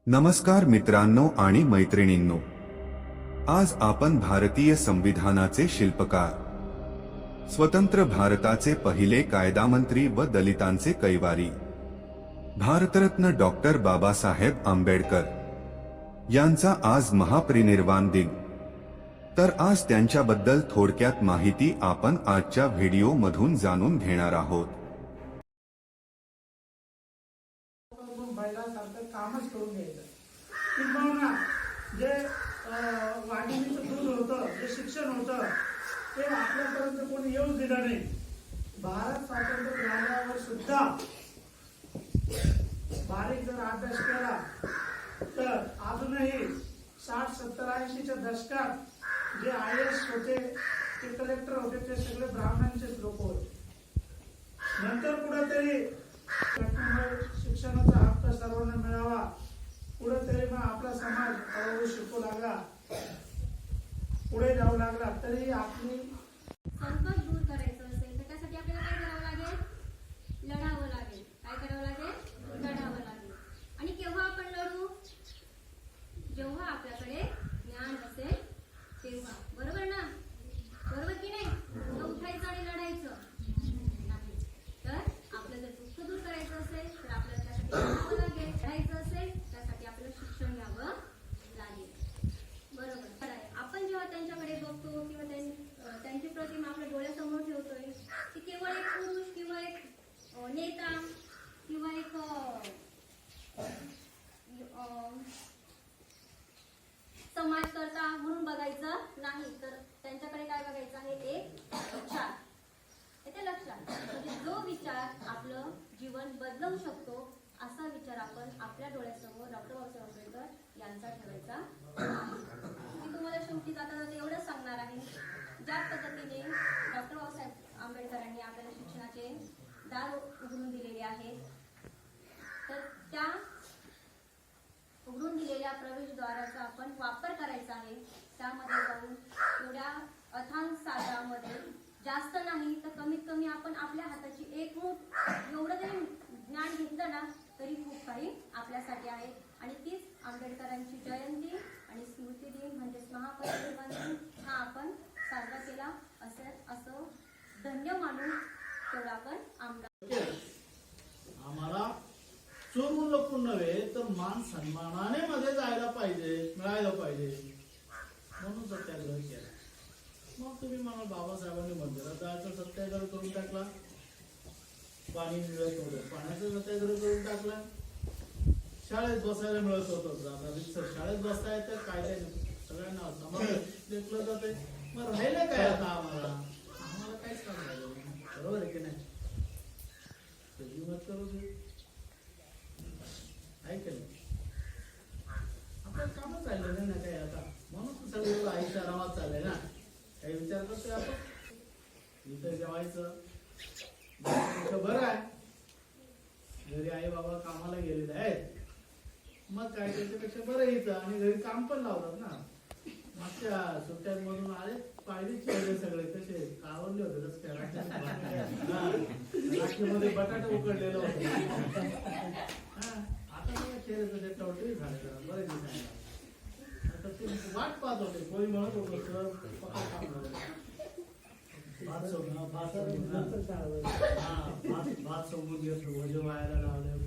नमस्कार मित्रांनो आणि मैत्रिणींनो, आज आपण भारतीय संविधानाचे शिल्पकार, स्वतंत्र भारताचे पहिले कायदामंत्री व दलितांचे कैवारी, भारतरत्न डॉक्टर बाबासाहेब आंबेडकर यांचा आज महापरिनिर्वाण दिन. तर आज त्यांच्याबद्दल थोडक्यात माहिती आपण आजच्या व्हिडिओ मधून जाणून घेणार आहोत. कामच करून घ्यायचं. किंबहुना जे वाढीचं दूध होतं, जे शिक्षण होतं, ते आपल्यापर्यंत कोणी येऊच दिलं नाही. भारत स्वातंत्र्य मिळाल्यावर सुद्धा बारीक जर अभ्यास केला तर अजूनही 60, 70, 80च्या दशकात जे IAS होते, ते कलेक्टर होते, ते सगळे ब्राह्मणांचेच लोक होते. नंतर कुठेतरी शिक्षणाचा हक्क सर्वांना मिळावा, कुठेतरी मग आपला समाज हळूहळू शिकू लागला, पुढे जाऊ लागला. तरी आपली संकट दूर करायचं असेल तर त्यासाठी आपल्याला काय करावं लागेल? लढावं लागेल. काय करावं लागेल? लढावं लागेल. आणि केव्हा आपण लढू? जेव्हा आपल्याकडे ज्ञान असेल तेव्हा. बरोबर ना? बरोबर की नाही? उठायचं आणि लढायचं नाही. तर आपलं जर दुःख दूर करायचं असेल तर आपल्याला त्यासाठी लढावं लागेल. लढायचं असेल त्यासाठी आपल्याला शिक्षण घ्यावं लागेल. बरोबर आहे. आपण जेव्हा त्यांच्याकडे बघतो किंवा त्यांची प्रतिमा आपल्या डोळ्यासमोर ठेवतोय, ती केवळ एक पुरुष किंवा एक नेता किंवा एक समाजकर्ता म्हणून बघायचं नाही, तर त्यांच्याकडे काय बघायचं आहे? एक विचार. येते लक्षात? म्हणजे जो विचार आपलं जीवन बदलवू शकतो असा विचार आपण आपल्या डोळ्यासमोर डॉक्टर बाबासाहेब आंबेडकर यांचा ठेवायचा आहे. मी तुम्हाला शेवटी जाता जाता एवढंच सांगणार आहे, ज्या पद्धतीने डॉक्टर बाबासाहेब आंबेडकरांनी आपल्याला शिक्षणाचे दार उघडून दिलेले आहेत, तर त्या उघडून दिलेल्या प्रवेशद्वाराचा आपण वापर करायचा आहे. त्यामध्ये जाऊन एवढ्या अथांग सागरामध्ये जास्त नाही तर कमीत कमी आपण आपल्या हाताची एक मूठ एवढं जरी ज्ञान घेतलं ना तरी खूप काही आपल्यासाठी आहे. आणि तीच आंबेडकरांची जयंती आणि स्मृती दिन म्हणजेच महापरिनिर्वाण दिन हा आपण साजरा केला असं धन्य मानून तेवढा आपण आम्हाला चोरून लपून नव्हे तर मान सन्मानाने मध्ये जायला पाहिजे, मिळायला पाहिजे म्हणून सत्याग्रह केला. मग तुम्ही मला बाबासाहेबांनी मंदिरात जायचा सत्याग्रह करून टाकला, पाणी मिळत होतं पाण्याचा सत्याग्रह करून टाकला, शाळेत बसायला मिळत होतं शाळेत बसता येतं, कायद्या सगळ्यांना समाज देखलं जाते. मग राहिलं काय आता? आम्हाला काहीच काम राहिलं नाही. बरोबर आहे की नाही? कधी मत करू दे ऐकलं आपलं कामच राहिलं नाही ना काही आता. म्हणून सगळं आईच्या आरामात चाललंय ना. काही विचार करतोय आपण इथं जेवायचं बरं आहे. घरी आई बाबा कामाला गेलेले आहेत, मग काय त्याच्यापेक्षा बरं येतं. आणि घरी काम पण लावतात ना. मागच्या सुट्ट्यांमधून आले पाहिजे चेहरे सगळे कसे कावरले होते राखीमध्ये बटाटे उकडलेलं होतं. आता चेहरे तसे टवटवी झाले बरे दिसायला. आता ते वाट पाहत होते, कोणी म्हणत होतं सर भात सोडून घेतलं, वजे व्हायला लावले,